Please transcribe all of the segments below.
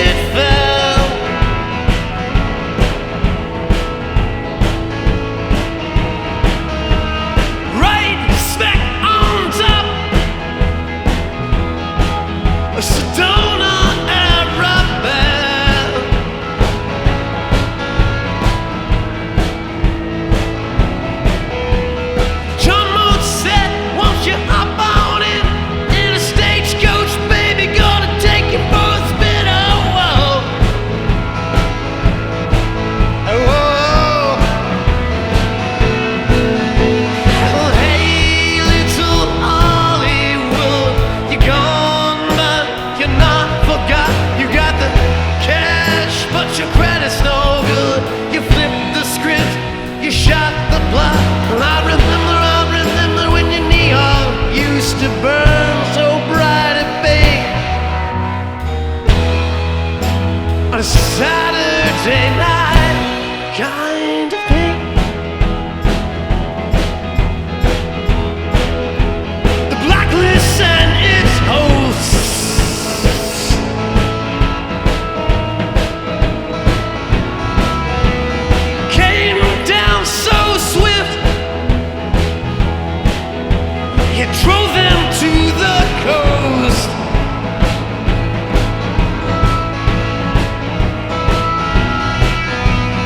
it fell. Right smack on top of Sedona Arabelle. John Mote said, won't you hop on in a stagecoach, baby, gonna take you for a spin. Oh, whoa. Oh, whoa. Well, hey, little Hollywood, you're gone, but you're not forgot. You got the cash, but your credit's no good. You flipped the script, you shot the plot. Well, I remember when your neon used to burn so bright and big on a Saturday night, kind of pink. The Blacklist and its hosts came down so swift, you drove them to the coast.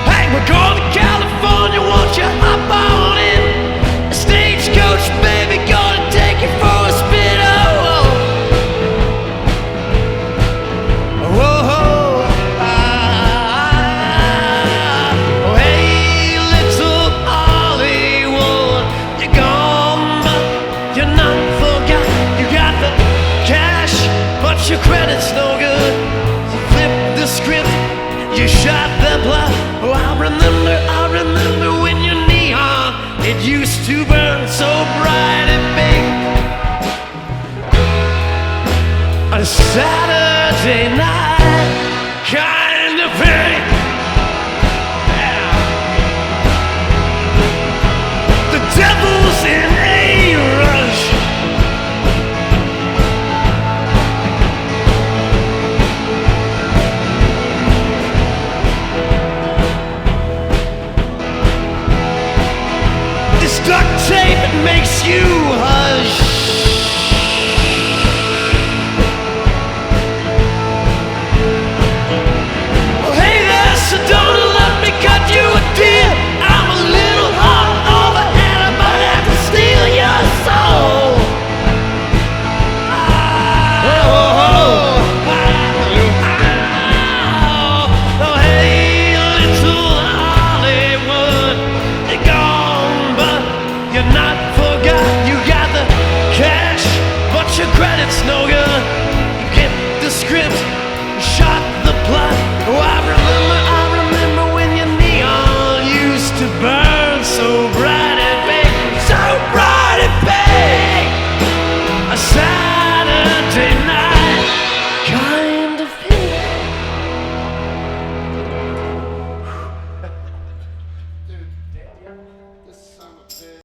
Hey, we're going to California, won't you hop on in a stagecoach, baby, gonna take you for a spin. Oh, whoa. Whoa. Oh, hey, little Hollywood, you're gone, but you're not forgot. You got the cash, but your credit's no good. You flipped the script, you shot the plot. Oh, I remember when your neon, it used to burn so bright and big on a Saturday night, kind of pink.